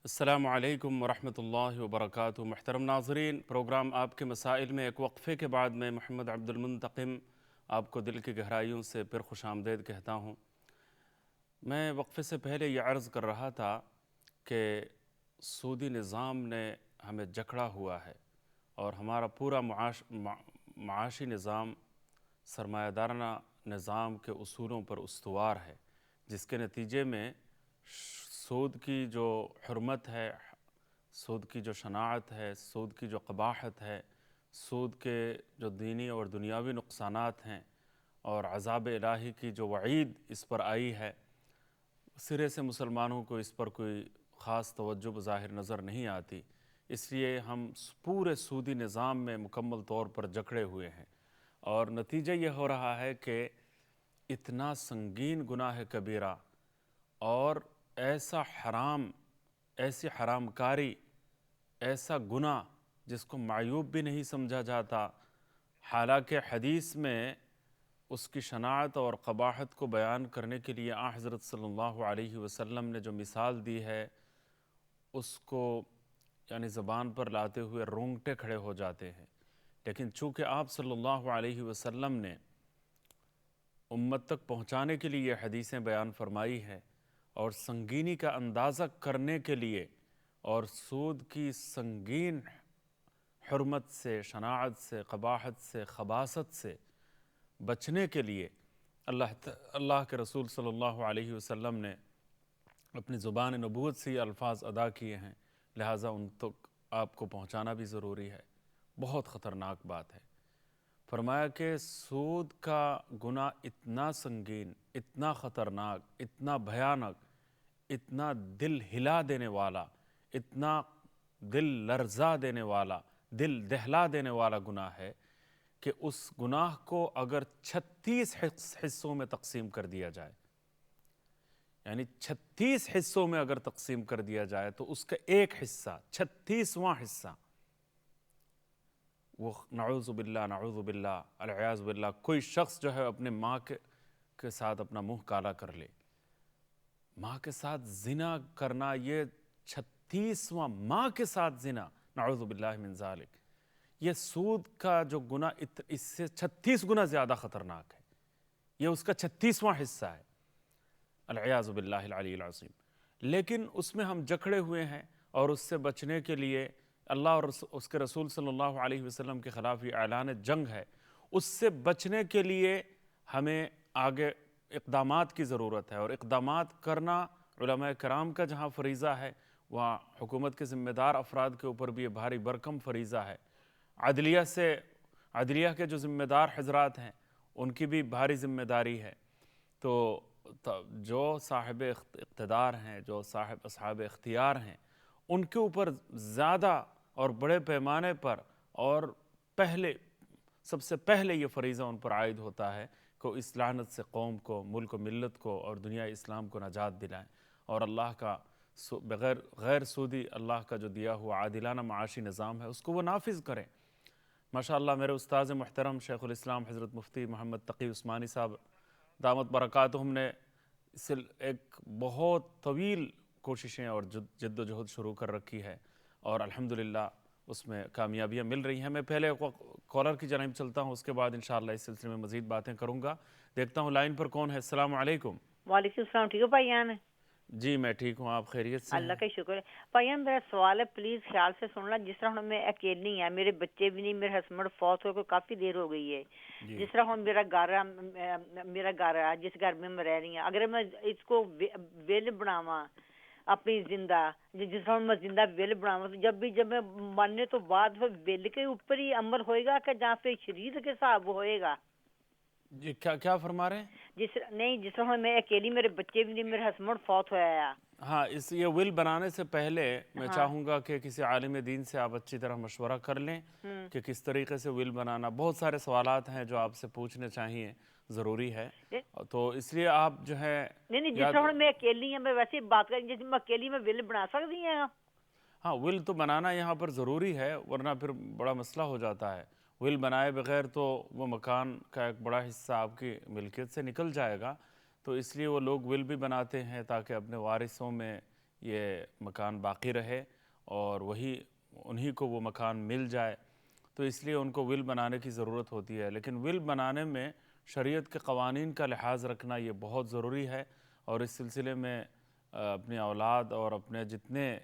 السلام علیکم ورحمۃ اللہ وبرکاتہ۔ محترم ناظرین، پروگرام آپ کے مسائل میں ایک وقفے کے بعد میں محمد عبد المنتقم آپ کو دل کی گہرائیوں سے پھر خوش آمدید کہتا ہوں۔ میں وقفے سے پہلے یہ عرض کر رہا تھا کہ سودی نظام نے ہمیں جکڑا ہوا ہے اور ہمارا پورا معاشی نظام سرمایہ دارانہ نظام کے اصولوں پر استوار ہے، جس کے نتیجے میں سود کی جو حرمت ہے، سود کی جو شناعت ہے، سود کی جو قباحت ہے، سود کے جو دینی اور دنیاوی نقصانات ہیں اور عذاب الہی کی جو وعید اس پر آئی ہے، سرے سے مسلمانوں کو اس پر کوئی خاص توجہ بظاہر نظر نہیں آتی۔ اس لیے ہم پورے سودی نظام میں مکمل طور پر جکڑے ہوئے ہیں، اور نتیجہ یہ ہو رہا ہے کہ اتنا سنگین گناہ کبیرہ اور ایسا حرام، ایسی حرام کاری، ایسا گناہ جس کو معیوب بھی نہیں سمجھا جاتا، حالانکہ حدیث میں اس کی شناعت اور قباحت کو بیان کرنے کے لیے آن حضرت صلی اللہ علیہ وسلم نے جو مثال دی ہے، اس کو یعنی زبان پر لاتے ہوئے رونگٹے کھڑے ہو جاتے ہیں۔ لیکن چونکہ آپ صلی اللہ علیہ وسلم نے امت تک پہنچانے کے لیے یہ حدیثیں بیان فرمائی ہے اور سنگینی کا اندازہ کرنے کے لیے اور سود کی سنگین حرمت سے، شناعت سے، قباحت سے، خباثت سے بچنے کے لیے اللہ کے رسول صلی اللہ علیہ وسلم نے اپنی زبان نبوت سے یہ الفاظ ادا کیے ہیں، لہٰذا ان تک آپ کو پہنچانا بھی ضروری ہے۔ بہت خطرناک بات ہے۔ فرمایا کہ سود کا گناہ اتنا سنگین، اتنا خطرناک، اتنا بھیانک، اتنا دل ہلا دینے والا، اتنا دل لرزا دینے والا، دل دہلا دینے والا گناہ ہے کہ اس گناہ کو اگر 36 حصوں میں تقسیم کر دیا جائے، یعنی 36 حصوں میں اگر تقسیم کر دیا جائے تو اس کا ایک حصہ، 36واں حصہ، وہ نعوذ باللہ العیاذ باللہ کوئی شخص جو ہے اپنے ماں کے ساتھ اپنا منہ کالا کر لے، ماں کے ساتھ زنا کرنا، یہ 36واں ماں کے ساتھ زنا، نعوذ باللہ من ذالک، یہ سود کا جو گناہ اس سے 36 گنا زیادہ خطرناک ہے، یہ اس کا 36واں حصہ ہے، العیاذ باللہ العلی العظیم۔ لیکن اس میں ہم جکڑے ہوئے ہیں، اور اس سے بچنے کے لیے اللہ اور اس کے رسول صلی اللہ علیہ وسلم کے خلاف یہ اعلان جنگ ہے۔ اس سے بچنے کے لیے ہمیں آگے اقدامات کی ضرورت ہے، اور اقدامات کرنا علماء کرام کا جہاں فریضہ ہے، وہاں حکومت کے ذمہ دار افراد کے اوپر بھی یہ بھاری برکم فریضہ ہے۔ عدلیہ کے جو ذمہ دار حضرات ہیں ان کی بھی بھاری ذمہ داری ہے۔ تو جو صاحب اقتدار ہیں، جو اصحاب اختیار ہیں، ان کے اوپر زیادہ اور بڑے پیمانے پر اور سب سے پہلے یہ فریضہ ان پر عائد ہوتا ہے کہ اس لعنت سے قوم کو، ملک و ملت کو اور دنیا اسلام کو نجات دلائیں، اور اللہ کا غیر سودی اللہ کا جو دیا ہوا عادلانہ معاشی نظام ہے اس کو وہ نافذ کریں۔ ماشاءاللہ میرے استاذ محترم شیخ الاسلام حضرت مفتی محمد تقی عثمانی صاحب دامت برکاتہم نے ایک بہت طویل کوششیں اور جد و جہد شروع کر رکھی ہے، اور الحمدللہ اس میں کامیابیاں مل رہی ہیں۔ میں پہلے کالر کی جانب چلتا ہوں، اس کے بعد انشاءاللہ اس سلسلے میں مزید باتیں کروں گا۔ دیکھتا ہوں لائن پر کون ہے۔ السلام علیکم۔ وعلیکم السلام۔ ٹھیک ہو بھائی جان؟ جی میں ٹھیک ہوں، آپ خیریت سے اللہ ہیں؟ کا شکر ہے۔ بھائی جان میرا سوال ہے، پلیز خیال سے سننا۔ جس طرح ہم میں اکیلی ہیں، میرے بچے بھی نہیں، میرے ہسبینڈ فوت ہوئے کو کافی دیر ہو گئی ہے۔ جی جس طرح ہم میرا گھر ہے جس گھر میں میں رہ رہی ہوں، اگر میں اس کو ویل بناواں اپنی زندہ، جس طرح میں زندہ ویل بناواں، تو جب میں مرنے تو بعد ویل کے اوپر ہی عمل ہوئے گا کہ جہاں پہ شریر کے حساب ہوئے گا؟ جی کیا فرما رہے ہیں؟ جس طرح میں اکیلی، میرے بچے بھی نہیں، میرے ہسبینڈ فوت ہوا ہے۔ ہاں، یہ ول بنانے سے پہلے میں ہاں۔ چاہوں گا کہ کسی عالم دین سے آپ اچھی طرح مشورہ کر لیں کہ کس طریقے سے ول بنانا۔ بہت سارے سوالات ہیں جو آپ سے پوچھنے چاہیے، ضروری ہے، تو اس لیے آپ جو ہے نہیں، جس طرح میں اکیلی ہوں، میں ویسے ہی بات کریں، جیسے میں اکیلی میں ول بنا سکتی ہیں؟ ہاں، ول تو بنانا یہاں پر ضروری ہے، ورنہ پھر بڑا مسئلہ ہو جاتا ہے۔ ول بنائے بغیر تو وہ مکان کا ایک بڑا حصہ آپ کی ملکیت سے نکل جائے گا، تو اس لیے وہ لوگ ول بھی بناتے ہیں تاکہ اپنے وارثوں میں یہ مکان باقی رہے اور انہی کو وہ مکان مل جائے، تو اس لیے ان کو ول بنانے کی ضرورت ہوتی ہے۔ لیکن ول بنانے میں شریعت کے قوانین کا لحاظ رکھنا یہ بہت ضروری ہے، اور اس سلسلے میں اپنی اولاد اور اپنے جتنے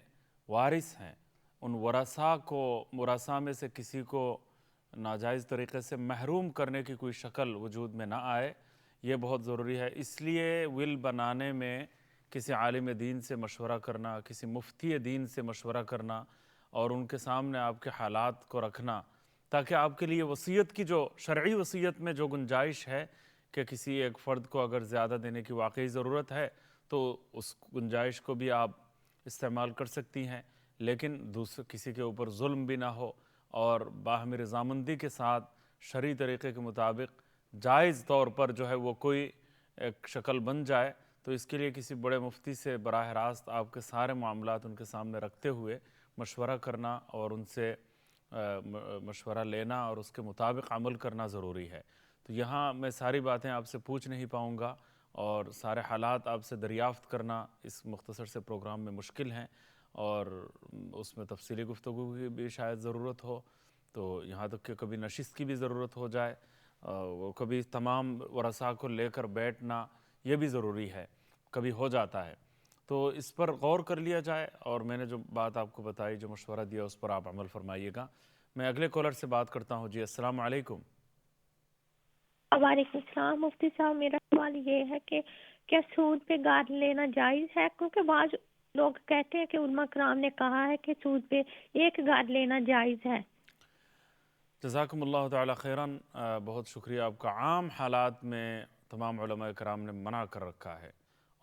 وارث ہیں ان ورثاء میں سے کسی کو ناجائز طریقے سے محروم کرنے کی کوئی شکل وجود میں نہ آئے، یہ بہت ضروری ہے۔ اس لیے ول بنانے میں کسی عالم دین سے مشورہ کرنا، کسی مفتی دین سے مشورہ کرنا اور ان کے سامنے آپ کے حالات کو رکھنا، تاکہ آپ کے لیے وصیت کی جو شرعی وصیت میں جو گنجائش ہے کہ کسی ایک فرد کو اگر زیادہ دینے کی واقعی ضرورت ہے تو اس گنجائش کو بھی آپ استعمال کر سکتی ہیں، لیکن کسی کے اوپر ظلم بھی نہ ہو اور باہمی رضامندی کے ساتھ شرعی طریقے کے مطابق جائز طور پر جو ہے وہ کوئی ایک شکل بن جائے، تو اس کے لیے کسی بڑے مفتی سے براہ راست آپ کے سارے معاملات ان کے سامنے رکھتے ہوئے مشورہ کرنا اور ان سے مشورہ لینا اور اس کے مطابق عمل کرنا ضروری ہے۔ تو یہاں میں ساری باتیں آپ سے پوچھ نہیں پاؤں گا اور سارے حالات آپ سے دریافت کرنا اس مختصر سے پروگرام میں مشکل ہیں، اور اس میں تفصیلی گفتگو کی بھی شاید ضرورت ہو، تو یہاں تک کہ کبھی نشست کی بھی ضرورت ہو جائے، وہ کبھی تمام ورثاء کو لے کر بیٹھنا یہ بھی ضروری ہے، کبھی ہو جاتا ہے، تو اس پر غور کر لیا جائے، اور میں نے جو بات آپ کو بتائی، جو مشورہ دیا، اس پر آپ عمل فرمائیے گا۔ میں اگلے کالر سے بات کرتا ہوں۔ جی السلام علیکم۔ وعلیکم السلام مفتی صاحب، میرا سوال یہ ہے کہ کیا سود پہ گاڑ لینا جائز ہے؟ کیونکہ بعض لوگ کہتے ہیں کہ علماء کرام نے کہا ہے کہ سود پہ ایک گاڑ لینا جائز ہے۔ جزاکم اللہ تعالی خیراً، بہت شکریہ آپ کا۔ عام حالات میں تمام علماء کرام نے منع کر رکھا ہے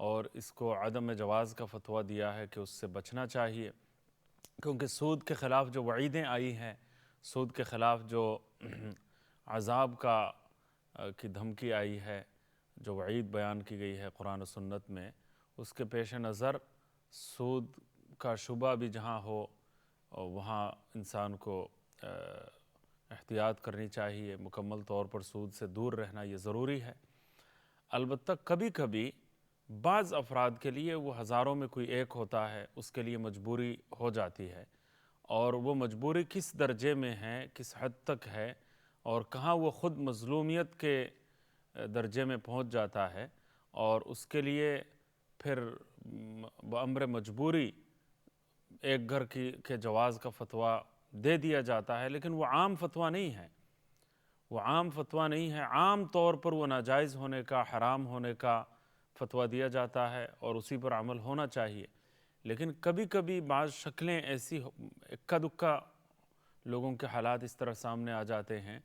اور اس کو عدم جواز کا فتویٰ دیا ہے کہ اس سے بچنا چاہیے، کیونکہ سود کے خلاف جو وعیدیں آئی ہیں، سود کے خلاف جو عذاب کی دھمکی آئی ہے، جو وعید بیان کی گئی ہے قرآن و سنت میں، اس کے پیش نظر سود کا شبہ بھی جہاں ہو وہاں انسان کو احتیاط کرنی چاہیے، مکمل طور پر سود سے دور رہنا یہ ضروری ہے۔ البتہ کبھی کبھی بعض افراد کے لیے وہ ہزاروں میں کوئی ایک ہوتا ہے، اس کے لیے مجبوری ہو جاتی ہے، اور وہ مجبوری کس درجے میں ہے، کس حد تک ہے، اور کہاں وہ خود مظلومیت کے درجے میں پہنچ جاتا ہے، اور اس کے لیے پھر بأمر مجبوری ایک گھر کے جواز کا فتویٰ دے دیا جاتا ہے، لیکن وہ عام فتویٰ نہیں ہے، وہ عام فتویٰ نہیں ہے، عام طور پر وہ ناجائز ہونے کا، حرام ہونے کا فتویٰ دیا جاتا ہے اور اسی پر عمل ہونا چاہیے۔ لیکن کبھی کبھی بعض شکلیں ایسی اکا دکا لوگوں کے حالات اس طرح سامنے آ جاتے ہیں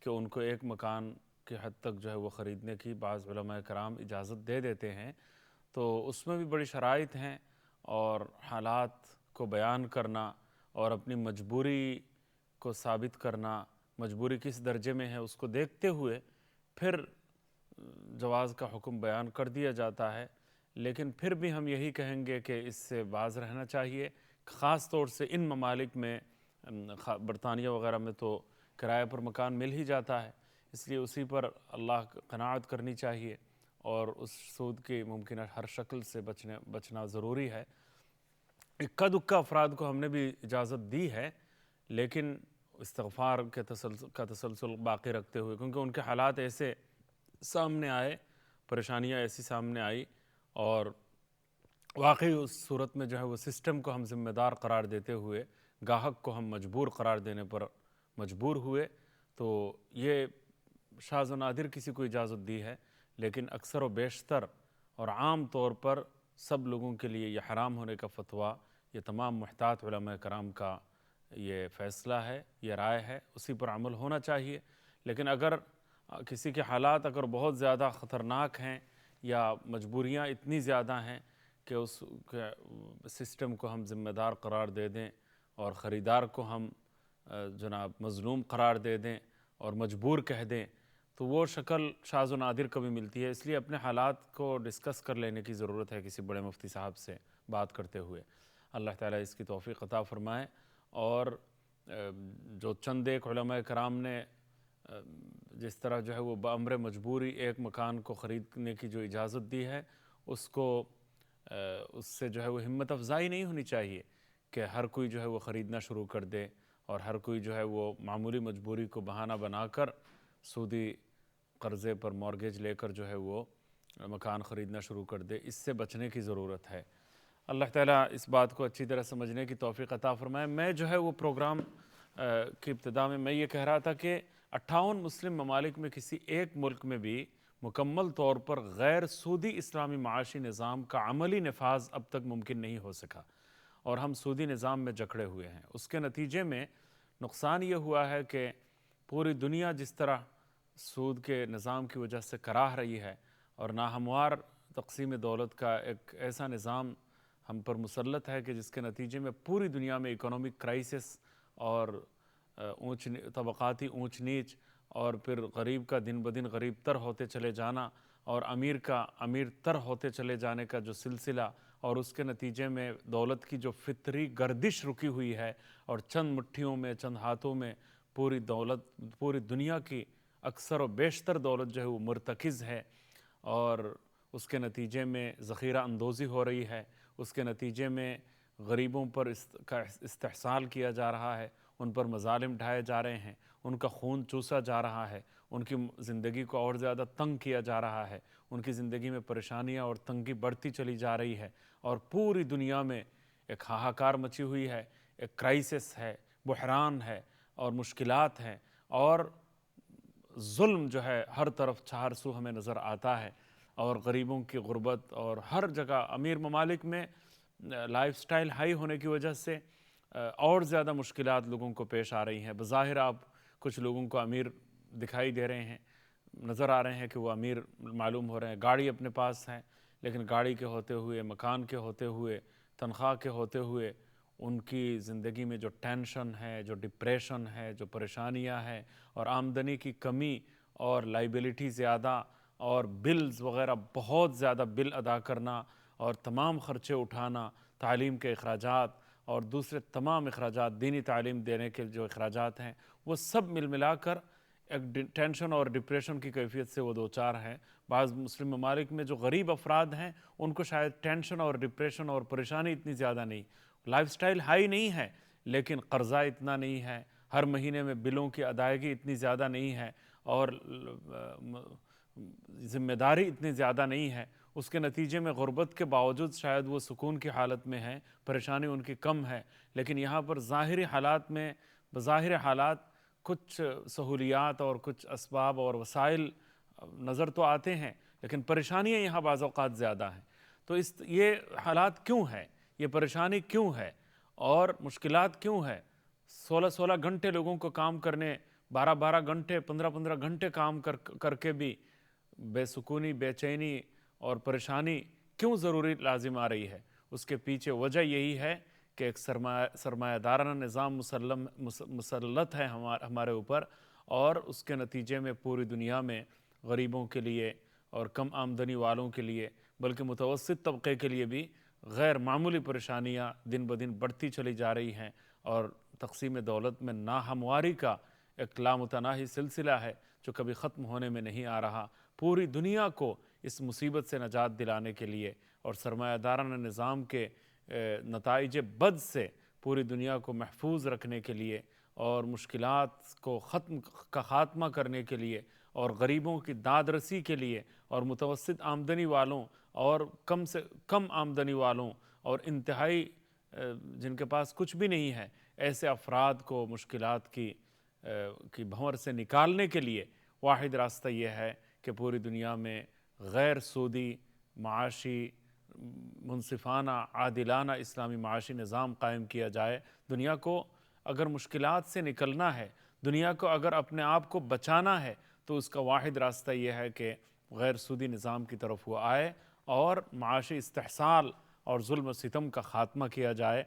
کہ ان کو ایک مکان کی حد تک جو ہے وہ خریدنے کی بعض علماء کرام اجازت دے دیتے ہیں، تو اس میں بھی بڑی شرائط ہیں، اور حالات کو بیان کرنا اور اپنی مجبوری کو ثابت کرنا، مجبوری کس درجے میں ہے اس کو دیکھتے ہوئے پھر جواز کا حکم بیان کر دیا جاتا ہے۔ لیکن پھر بھی ہم یہی کہیں گے کہ اس سے باز رہنا چاہیے، خاص طور سے ان ممالک میں، برطانیہ وغیرہ میں تو کرائے پر مکان مل ہی جاتا ہے، اس لیے اسی پر اللہ قناعت کرنی چاہیے اور اس سود کی ممکنہ ہر شکل سے بچنا ضروری ہے۔ اکا دکا افراد کو ہم نے بھی اجازت دی ہے، لیکن استغفار کا تسلسل باقی رکھتے ہوئے، کیونکہ ان کے حالات ایسے سامنے آئے، پریشانیاں ایسی سامنے آئی، اور واقعی اس صورت میں جو ہے وہ سسٹم کو ہم ذمہ دار قرار دیتے ہوئے گاہک کو ہم مجبور قرار دینے پر مجبور ہوئے، تو یہ شاذ و نادر کسی کو اجازت دی ہے، لیکن اکثر و بیشتر اور عام طور پر سب لوگوں کے لیے یہ حرام ہونے کا فتویٰ، یہ تمام محتاط علماء کرام کا یہ فیصلہ ہے، یہ رائے ہے، اسی پر عمل ہونا چاہیے۔ لیکن اگر کسی کے حالات اگر بہت زیادہ خطرناک ہیں یا مجبوریاں اتنی زیادہ ہیں کہ اس سسٹم کو ہم ذمہ دار قرار دے دیں اور خریدار کو ہم جناب مظلوم قرار دے دیں اور مجبور کہہ دیں، تو وہ شکل شاذ و نادر کبھی ملتی ہے۔ اس لیے اپنے حالات کو ڈسکس کر لینے کی ضرورت ہے کسی بڑے مفتی صاحب سے بات کرتے ہوئے۔ اللہ تعالیٰ اس کی توفیق عطا فرمائے، اور جو چند ایک علماء کرام نے جس طرح جو ہے وہ بأمر مجبوری ایک مکان کو خریدنے کی جو اجازت دی ہے، اس سے جو ہے وہ ہمت افزائی نہیں ہونی چاہیے کہ ہر کوئی جو ہے وہ خریدنا شروع کر دے اور ہر کوئی جو ہے وہ معمولی مجبوری کو بہانہ بنا کر سودی قرضے پر مورگیج لے کر جو ہے وہ مکان خریدنا شروع کر دے۔ اس سے بچنے کی ضرورت ہے۔ اللہ تعالیٰ اس بات کو اچھی طرح سمجھنے کی توفیق عطا فرمائے۔ میں جو ہے وہ پروگرام کی ابتدا میں یہ کہہ رہا تھا کہ 58 مسلم ممالک میں کسی ایک ملک میں بھی مکمل طور پر غیر سودی اسلامی معاشی نظام کا عملی نفاذ اب تک ممکن نہیں ہو سکا اور ہم سودی نظام میں جکڑے ہوئے ہیں۔ اس کے نتیجے میں نقصان یہ ہوا ہے کہ پوری دنیا جس طرح سود کے نظام کی وجہ سے کراہ رہی ہے اور ناہموار تقسیم دولت کا ایک ایسا نظام ہم پر مسلط ہے کہ جس کے نتیجے میں پوری دنیا میں اکنامک کرائسس اور طبقاتی اونچ نیچ اور پھر غریب کا دن بدن غریب تر ہوتے چلے جانا اور امیر کا امیر تر ہوتے چلے جانے کا جو سلسلہ اور اس کے نتیجے میں دولت کی جو فطری گردش رکی ہوئی ہے اور چند مٹھیوں میں چند ہاتھوں میں پوری دولت پوری دنیا کی اکثر و بیشتر دولت جو ہے وہ مرتکز ہے اور اس کے نتیجے میں ذخیرہ اندوزی ہو رہی ہے، اس کے نتیجے میں غریبوں پر استحصال کیا جا رہا ہے، ان پر مظالم ڈھائے جا رہے ہیں، ان کا خون چوسا جا رہا ہے، ان کی زندگی کو اور زیادہ تنگ کیا جا رہا ہے، ان کی زندگی میں پریشانیاں اور تنگی بڑھتی چلی جا رہی ہے اور پوری دنیا میں ایک ہاہاکار مچی ہوئی ہے، ایک کرائسس ہے، بحران ہے اور مشکلات ہیں اور ظلم جو ہے ہر طرف چہار سو ہمیں نظر آتا ہے اور غریبوں کی غربت اور ہر جگہ امیر ممالک میں لائف سٹائل ہائی ہونے کی وجہ سے اور زیادہ مشکلات لوگوں کو پیش آ رہی ہیں۔ بظاہر آپ کچھ لوگوں کو امیر دکھائی دے رہے ہیں، نظر آ رہے ہیں کہ وہ امیر معلوم ہو رہے ہیں، گاڑی اپنے پاس ہیں، لیکن گاڑی کے ہوتے ہوئے، مکان کے ہوتے ہوئے، تنخواہ کے ہوتے ہوئے ان کی زندگی میں جو ٹینشن ہے، جو ڈپریشن ہے، جو پریشانیاں ہیں اور آمدنی کی کمی اور لائبلٹی زیادہ اور بلز وغیرہ بہت زیادہ بل ادا کرنا اور تمام خرچے اٹھانا، تعلیم کے اخراجات اور دوسرے تمام اخراجات، دینی تعلیم دینے کے جو اخراجات ہیں وہ سب مل ملا کر ایک ٹینشن اور ڈپریشن کی کیفیت سے وہ دوچار ہیں۔ بعض مسلم ممالک میں جو غریب افراد ہیں ان کو شاید ٹینشن اور ڈپریشن اور پریشانی اتنی زیادہ نہیں، لائف سٹائل ہائی نہیں ہے لیکن قرضہ اتنا نہیں ہے، ہر مہینے میں بلوں کی ادائیگی اتنی زیادہ نہیں ہے اور ذمہ داری اتنی زیادہ نہیں ہے۔ اس کے نتیجے میں غربت کے باوجود شاید وہ سکون کی حالت میں ہیں، پریشانی ان کی کم ہے، لیکن یہاں پر ظاہری حالات میں بظاہر حالات کچھ سہولیات اور کچھ اسباب اور وسائل نظر تو آتے ہیں لیکن پریشانیاں یہاں بعض اوقات زیادہ ہیں۔ تو یہ حالات کیوں ہیں؟ یہ پریشانی کیوں ہے اور مشکلات کیوں ہے؟ 16 گھنٹے لوگوں کو کام کرنے، 12 گھنٹے 15 گھنٹے کام کر کے بھی بے سکونی، بے چینی اور پریشانی کیوں ضروری لازم آ رہی ہے؟ اس کے پیچھے وجہ یہی ہے کہ ایک سرمایہ دارانہ نظام مسلط ہے ہمارے اوپر اور اس کے نتیجے میں پوری دنیا میں غریبوں کے لیے اور کم آمدنی والوں کے لیے بلکہ متوسط طبقے کے لیے بھی غیر معمولی پریشانیاں دن بدن بڑھتی چلی جا رہی ہیں اور تقسیم دولت میں ناہمواری کا ایک لامتناہی سلسلہ ہے جو کبھی ختم ہونے میں نہیں آ رہا۔ پوری دنیا کو اس مصیبت سے نجات دلانے کے لیے اور سرمایہ دارانہ نظام کے نتائج بد سے پوری دنیا کو محفوظ رکھنے کے لیے اور مشکلات کو خاتمہ کرنے کے لیے اور غریبوں کی داد رسی کے لیے اور متوسط آمدنی والوں اور کم سے کم آمدنی والوں اور انتہائی جن کے پاس کچھ بھی نہیں ہے ایسے افراد کو مشکلات کی بھنور سے نکالنے کے لیے واحد راستہ یہ ہے کہ پوری دنیا میں غیر سودی معاشی منصفانہ عادلانہ اسلامی معاشی نظام قائم کیا جائے۔ دنیا کو اگر مشکلات سے نکلنا ہے، دنیا کو اگر اپنے آپ کو بچانا ہے تو اس کا واحد راستہ یہ ہے کہ غیر سودی نظام کی طرف وہ آئے اور معاشی استحصال اور ظلم و ستم کا خاتمہ کیا جائے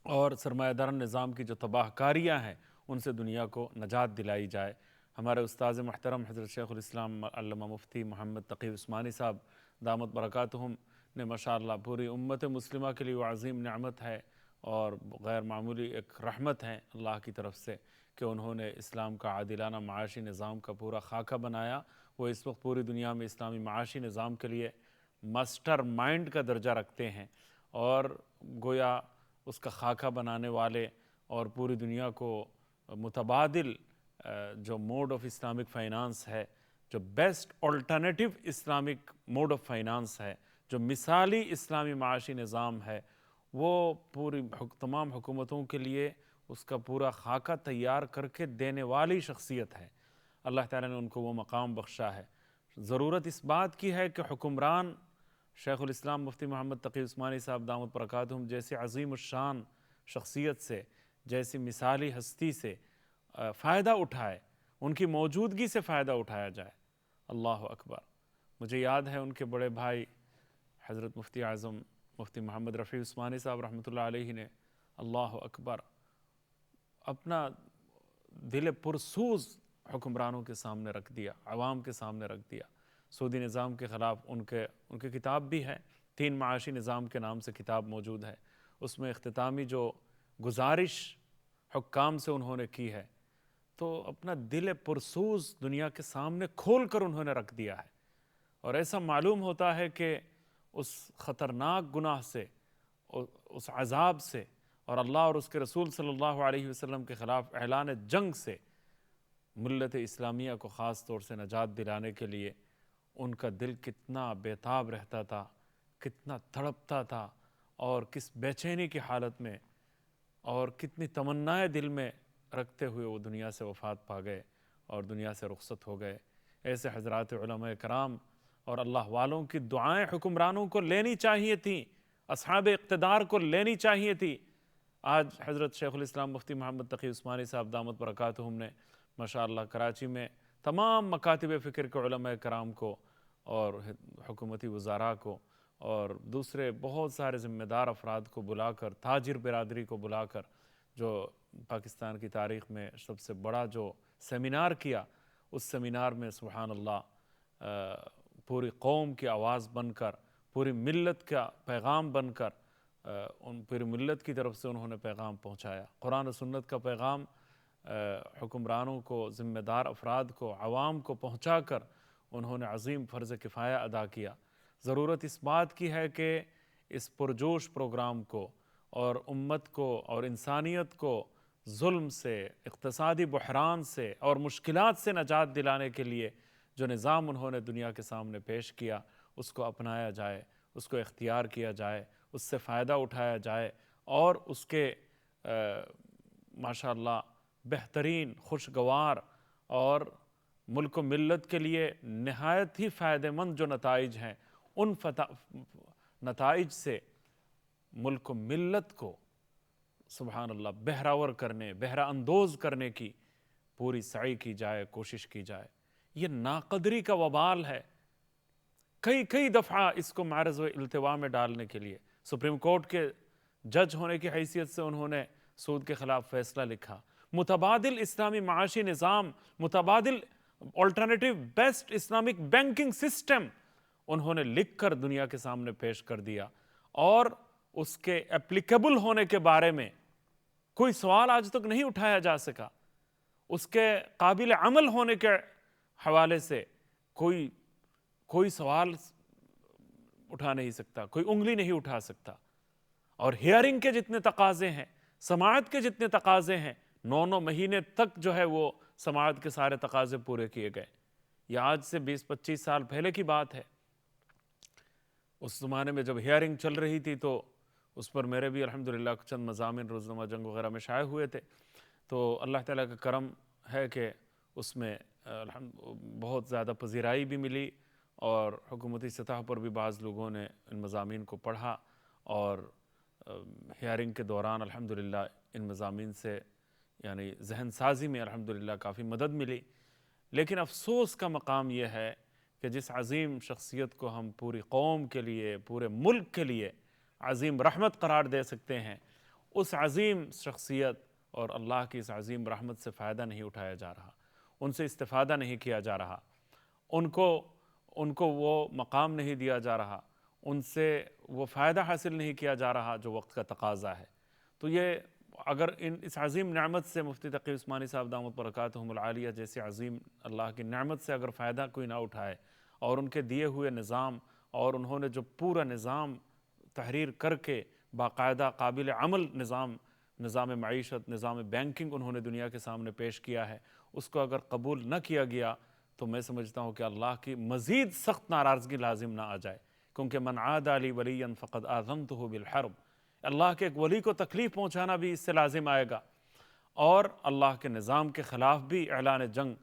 اور سرمایہ دارانہ نظام کی جو تباہ کاریاں ہیں ان سے دنیا کو نجات دلائی جائے۔ ہمارے استاذ محترم حضرت شیخ الاسلام علامہ مفتی محمد تقی عثمانی صاحب دامت برکاتہم نے ماشاءاللہ پوری امت مسلمہ کے لیے وہ عظیم نعمت ہے اور غیر معمولی ایک رحمت ہے اللہ کی طرف سے کہ انہوں نے اسلام کا عادلانہ معاشی نظام کا پورا خاکہ بنایا۔ وہ اس وقت پوری دنیا میں اسلامی معاشی نظام کے لیے ماسٹر مائنڈ کا درجہ رکھتے ہیں، اور گویا اس کا خاکہ بنانے والے اور پوری دنیا کو متبادل جو موڈ آف اسلامک فائنانس ہے، جو best alternative Islamic mode of finance ہے، جو مثالی اسلامی معاشی نظام ہے، وہ پوری تمام حکومتوں کے لیے اس کا پورا خاکہ تیار کر کے دینے والی شخصیت ہے۔ اللہ تعالیٰ نے ان کو وہ مقام بخشا ہے۔ ضرورت اس بات کی ہے کہ حکمران شیخ الاسلام مفتی محمد تقی عثمانی صاحب دامت برکاتہم جیسی عظیم الشان شخصیت سے، جیسی مثالی ہستی سے فائدہ اٹھائے، ان کی موجودگی سے فائدہ اٹھایا جائے۔ اللہ اکبر۔ مجھے یاد ہے ان کے بڑے بھائی حضرت مفتی اعظم مفتی محمد رفیع عثمانی صاحب رحمۃ اللہ علیہ نے اللہ اکبر اپنا دل پرسوز حکمرانوں کے سامنے رکھ دیا، عوام کے سامنے رکھ دیا۔ سعودی نظام کے خلاف ان کے کتاب بھی ہے، 3 معاشی نظام کے نام سے کتاب موجود ہے۔ اس میں اختتامی جو گزارش حکام سے انہوں نے کی ہے، تو اپنا دل پرسوز دنیا کے سامنے کھول کر انہوں نے رکھ دیا ہے، اور ایسا معلوم ہوتا ہے کہ اس خطرناک گناہ سے، اس عذاب سے، اور اللہ اور اس کے رسول صلی اللہ علیہ وسلم کے خلاف اعلان جنگ سے ملت اسلامیہ کو خاص طور سے نجات دلانے کے لیے ان کا دل کتنا بیتاب رہتا تھا، کتنا تڑپتا تھا، اور کس بے چینی کی حالت میں اور کتنی تمنائیں دل میں رکھتے ہوئے وہ دنیا سے وفات پا گئے اور دنیا سے رخصت ہو گئے۔ ایسے حضرات علماء کرام اور اللہ والوں کی دعائیں حکمرانوں کو لینی چاہیے تھیں، اصحاب اقتدار کو لینی چاہیے تھی۔ آج حضرت شیخ الاسلام مفتی محمد تقی عثمانی صاحب دامت برکاتہم نے ماشاءاللہ کراچی میں تمام مکاتب فکر کے علماء کرام کو اور حکومتی وزراء کو اور دوسرے بہت سارے ذمہ دار افراد کو بلا کر، تاجر برادری کو بلا کر، جو پاکستان کی تاریخ میں سب سے بڑا جو سیمینار کیا، اس سیمینار میں سبحان اللہ پوری قوم کی آواز بن کر، پوری ملت کا پیغام بن کر، پوری ملت کی طرف سے انہوں نے پیغام پہنچایا۔ قرآن و سنت کا پیغام حکمرانوں کو، ذمہ دار افراد کو، عوام کو پہنچا کر انہوں نے عظیم فرض کفایہ ادا کیا۔ ضرورت اس بات کی ہے کہ اس پرجوش پروگرام کو اور امت کو اور انسانیت کو ظلم سے، اقتصادی بحران سے اور مشکلات سے نجات دلانے کے لیے جو نظام انہوں نے دنیا کے سامنے پیش کیا، اس کو اپنایا جائے، اس کو اختیار کیا جائے، اس سے فائدہ اٹھایا جائے، اور اس کے ماشاءاللہ بہترین، خوشگوار اور ملک و ملت کے لیے نہایت ہی فائدہ مند جو نتائج ہیں، ان نتائج سے ملک و ملت کو سبحان اللہ بہراور کرنے، بہرہ اندوز کرنے کی پوری سعی کی جائے، کوشش کی جائے۔ یہ ناقدری کا وبال ہے، کئی دفعہ اس کو معرض و التوا میں ڈالنے کے لیے سپریم کورٹ کے جج ہونے کی حیثیت سے انہوں نے سود کے خلاف فیصلہ لکھا، متبادل اسلامی معاشی نظام، متبادل alternative best Islamic banking system انہوں نے لکھ کر دنیا کے سامنے پیش کر دیا، اور اس کے اپلیکیبل ہونے کے بارے میں کوئی سوال آج تک نہیں اٹھایا جا سکا، اس کے قابل عمل ہونے کے حوالے سے کوئی سوال اٹھا نہیں سکتا، کوئی انگلی نہیں اٹھا سکتا۔ اور ہیئرنگ کے جتنے تقاضے ہیں، سماعت کے جتنے تقاضے ہیں، 9 مہینے تک جو ہے وہ سماعت کے سارے تقاضے پورے کیے گئے۔ یہ آج سے 20-25 سال پہلے کی بات ہے۔ اس زمانے میں جب ہیئرنگ چل رہی تھی تو اس پر میرے بھی الحمدللہ چند مضامین روزنامہ جنگ وغیرہ میں شائع ہوئے تھے، تو اللہ تعالیٰ کا کرم ہے کہ اس میں بہت زیادہ پذیرائی بھی ملی، اور حکومتی سطح پر بھی بعض لوگوں نے ان مضامین کو پڑھا، اور ہیئرنگ کے دوران الحمدللہ ان مضامین سے یعنی ذہن سازی میں الحمدللہ کافی مدد ملی۔ لیکن افسوس کا مقام یہ ہے کہ جس عظیم شخصیت کو ہم پوری قوم کے لیے، پورے ملک کے لیے عظیم رحمت قرار دے سکتے ہیں، اس عظیم شخصیت اور اللہ کی اس عظیم رحمت سے فائدہ نہیں اٹھایا جا رہا، ان سے استفادہ نہیں کیا جا رہا، ان کو وہ مقام نہیں دیا جا رہا، ان سے وہ فائدہ حاصل نہیں کیا جا رہا جو وقت کا تقاضا ہے۔ تو یہ اگر اس عظیم نعمت سے مفتی تقی عثمانی صاحب دامت برکاتہم العالیہ جیسی عظیم اللہ کی نعمت سے اگر فائدہ کوئی نہ اٹھائے، اور ان کے دیے ہوئے نظام اور انہوں نے جو پورا نظام تحریر کر کے باقاعدہ قابل عمل نظام معیشت، نظام بینکنگ انہوں نے دنیا کے سامنے پیش کیا ہے، اس کو اگر قبول نہ کیا گیا تو میں سمجھتا ہوں کہ اللہ کی مزید سخت ناراضگی لازم نہ آ جائے، کیونکہ من عادى لي وليا فقد آذنته بالحرب، اللہ کے ایک ولی کو تکلیف پہنچانا بھی اس سے لازم آئے گا، اور اللہ کے نظام کے خلاف بھی اعلان جنگ،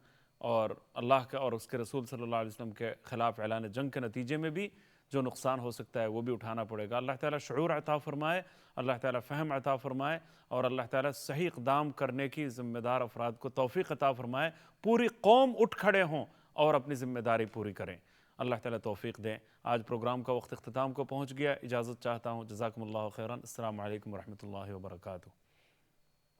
اور اللہ کے اور اس کے رسول صلی اللہ علیہ وسلم کے خلاف اعلان جنگ کے نتیجے میں بھی جو نقصان ہو سکتا ہے وہ بھی اٹھانا پڑے گا۔ اللہ تعالیٰ شعور عطا فرمائے، اللہ تعالیٰ فہم عطا فرمائے، اور اللہ تعالیٰ صحیح اقدام کرنے کی ذمہ دار افراد کو توفیق عطا فرمائے، پوری قوم اٹھ کھڑے ہوں اور اپنی ذمہ داری پوری کریں، اللہ تعالیٰ توفیق دیں۔ آج پروگرام کا وقت اختتام کو پہنچ گیا، اجازت چاہتا ہوں، جزاکم اللہ خیرا، السلام علیکم ورحمۃ اللہ وبرکاتہ۔